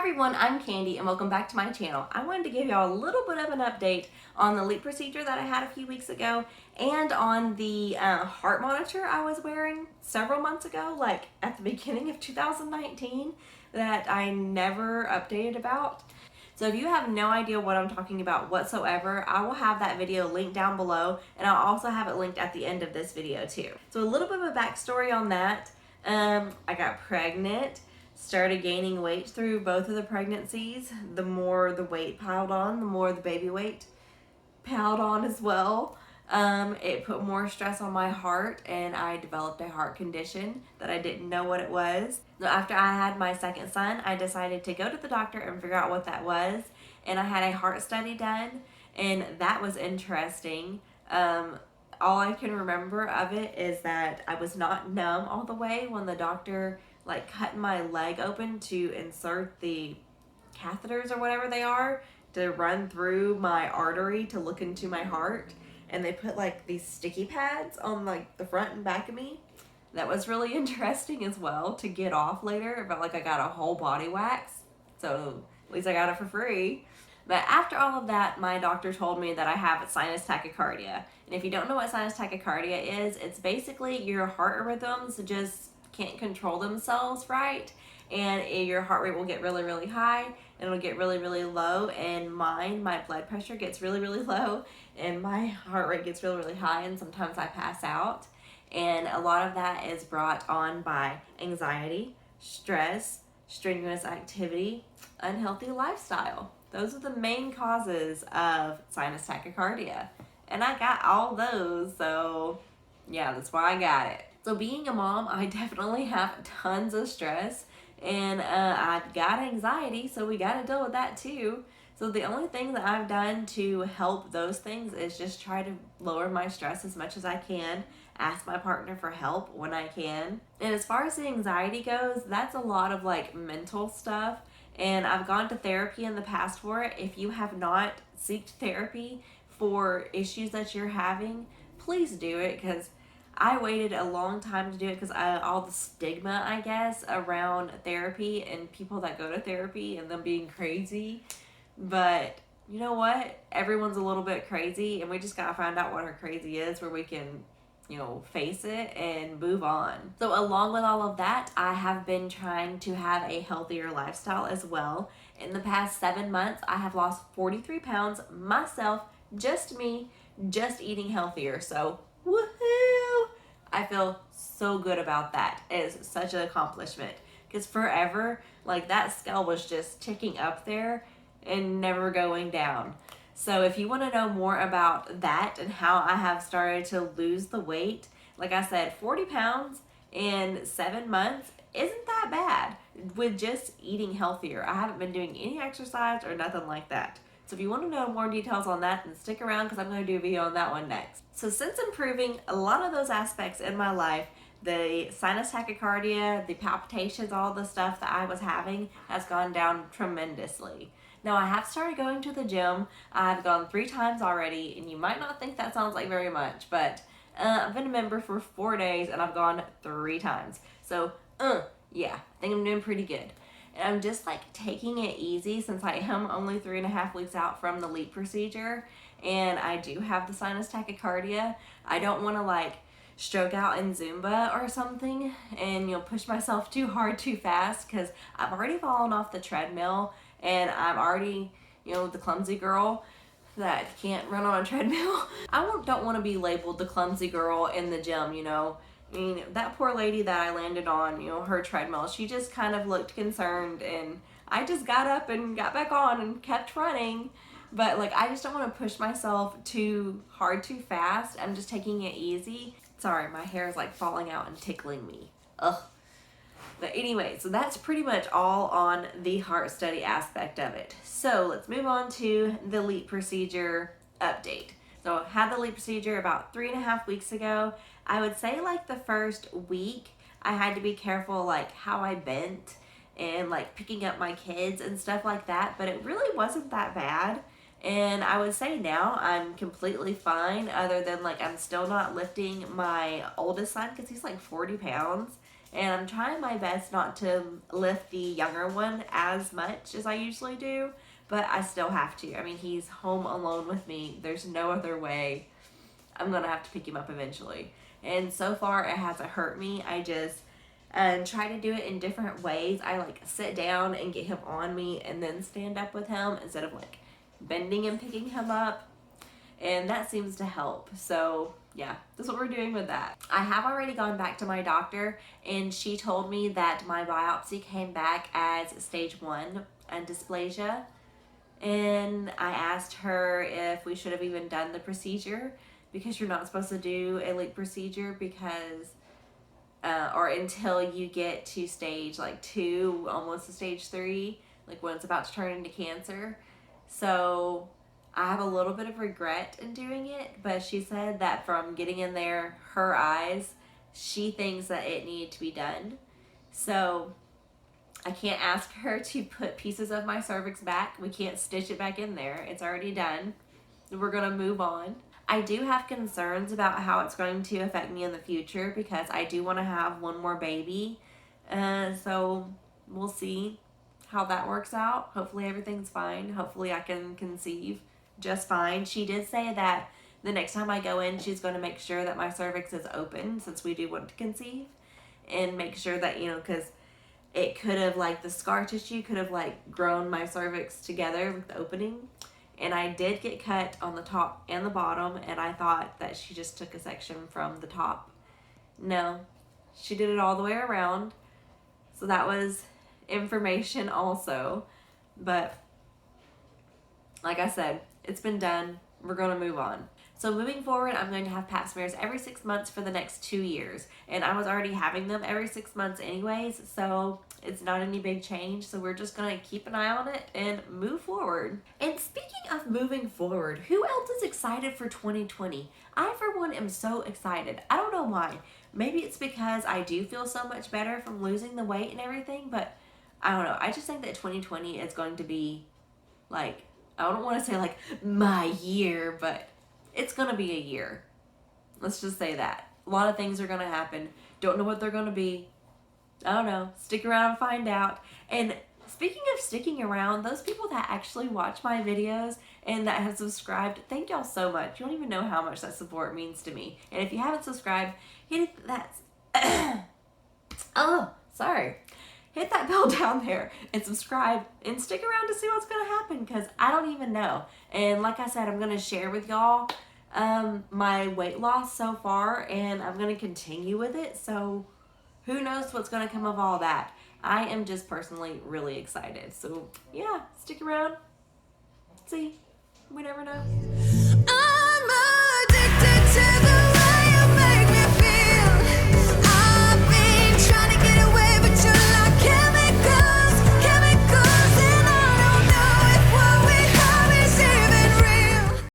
everyone, I'm Candy and welcome back to my channel. I wanted to give y'all a little bit of an update on the LEEP procedure that I had a few weeks ago and on the heart monitor I was wearing several months ago, like at the beginning of 2019, that I never updated about. So if you have no idea what I'm talking about whatsoever, I will have that video linked down below, and I'll also have it linked at the end of this video too. So a little bit of a backstory on that. I got pregnant, started gaining weight through both of the pregnancies. The more the weight piled on, the more the baby weight piled on as well. It put more stress on my heart, and I developed a heart condition that I didn't know what it was. So after I had my second son, I decided to go to the doctor and figure out what that was, and I had a heart study done, and that was interesting. All I can remember of it is that I was not numb all the way when the doctor cut my leg open to insert the catheters or whatever they are to run through my artery to look into my heart, and they put these sticky pads on the front and back of me. That was really interesting as well to get off later. But I got a whole body wax, so at least I got it for free. But after all of that, my doctor told me that I have sinus tachycardia. And if you don't know what sinus tachycardia is, it's basically your heart rhythms just can't control themselves right, and your heart rate will get really, really high, and it'll get really, really low. And my blood pressure gets really, really low, and my heart rate gets really, really high, and sometimes I pass out. And a lot of that is brought on by anxiety, stress, strenuous activity, unhealthy lifestyle. Those are the main causes of sinus tachycardia. And I got all those, so yeah, that's why I got it. So being a mom, I definitely have tons of stress, and I've got anxiety, so we got to deal with that too. So the only thing that I've done to help those things is just try to lower my stress as much as I can, ask my partner for help when I can. And as far as the anxiety goes, that's a lot of mental stuff, and I've gone to therapy in the past for it. If you have not sought therapy for issues that you're having, please do it, because I waited a long time to do it because all the stigma, I guess, around therapy and people that go to therapy and them being crazy. But you know what? Everyone's a little bit crazy, and we just gotta find out what our crazy is where we can, face it and move on. So along with all of that, I have been trying to have a healthier lifestyle as well. In the past 7 months, I have lost 43 pounds myself, just me, just eating healthier. So woohoo! I feel so good about that. It is such an accomplishment, because forever, that scale was just ticking up there and never going down. So if you want to know more about that and how I have started to lose the weight, like I said, 40 pounds in 7 months isn't that bad with just eating healthier. I haven't been doing any exercise or nothing like that. So if you want to know more details on that, then stick around, because I'm going to do a video on that one next. So since improving a lot of those aspects in my life, the sinus tachycardia, the palpitations, all the stuff that I was having has gone down tremendously. Now I have started going to the gym. I've gone 3 times already, and you might not think that sounds like very much, but I've been a member for 4 days and I've gone 3 times. So yeah, I think I'm doing pretty good. And I'm just taking it easy, since I am only 3.5 weeks out from the LEEP procedure, and I do have the sinus tachycardia. I don't want to stroke out in Zumba or something and push myself too hard too fast, because I've already fallen off the treadmill, and I'm already the clumsy girl that can't run on a treadmill. I don't want to be labeled the clumsy girl in the gym. I mean, that poor lady that I landed on, her treadmill, she just kind of looked concerned, and I just got up and got back on and kept running. But I just don't want to push myself too hard too fast. I'm just taking it easy. Sorry, my hair is falling out and tickling me. Ugh. But anyway, so that's pretty much all on the heart study aspect of it. So let's move on to the LEEP procedure update. So I had the LEEP procedure about 3.5 weeks ago. I would say the first week I had to be careful how I bent and picking up my kids and stuff like that, but it really wasn't that bad. And I would say now I'm completely fine, other than I'm still not lifting my oldest son, because he's 40 pounds, And I'm trying my best not to lift the younger one as much as I usually do, but I still have to. I mean, he's home alone with me. There's no other way. I'm gonna have to pick him up eventually. And so far, it hasn't hurt me. I just try to do it in different ways. I like sit down and get him on me and then stand up with him instead of like bending and picking him up. And that seems to help. So yeah, that's what we're doing with that. I have already gone back to my doctor, and she told me that my biopsy came back as stage 1 and dysplasia. And I asked her if we should have even done the procedure, because you're not supposed to do a LEEP procedure because or until you get to stage like 2, almost to stage 3, like when it's about to turn into cancer. So I have a little bit of regret in doing it, but she said that from getting in there, her eyes, she thinks that it needed to be done. So I can't ask her to put pieces of my cervix back. We can't stitch it back in there. It's already done. We're going to move on. I do have concerns about how it's going to affect me in the future because I do want to have one more baby. So we'll see how that works out. Hopefully everything's fine. Hopefully I can conceive just fine. She did say that the next time I go in, she's going to make sure that my cervix is open, since we do want to conceive, and make sure that, you know, because it could have, like, the scar tissue could have like grown my cervix together with the opening. And I did get cut on the top and the bottom, and I thought that she just took a section from the top. No, she did it all the way around. So that was information also. But like I said, it's been done. We're going to move on. So moving forward, I'm going to have pap smears every 6 months for the next 2 years. And I was already having them every 6 months anyways, so it's not any big change. So we're just going to keep an eye on it and move forward. And speaking of moving forward, who else is excited for 2020? I, for one, am so excited. I don't know why. Maybe it's because I do feel so much better from losing the weight and everything, but I don't know. I just think that 2020 is going to be, like, I don't want to say like my year, but it's going to be a year. Let's just say that. A lot of things are going to happen. Don't know what they're going to be. I don't know. Stick around and find out. And speaking of sticking around, those people that actually watch my videos and that have subscribed, thank y'all so much. You don't even know how much that support means to me. And if you haven't subscribed, hit that. Oh, sorry. Hit that bell down there and subscribe and stick around to see what's going to happen, because I don't even know. And like I said, I'm going to share with y'all my weight loss so far, and I'm going to continue with it. So who knows what's going to come of all that. I am just personally really excited. So yeah, stick around. See, we never know.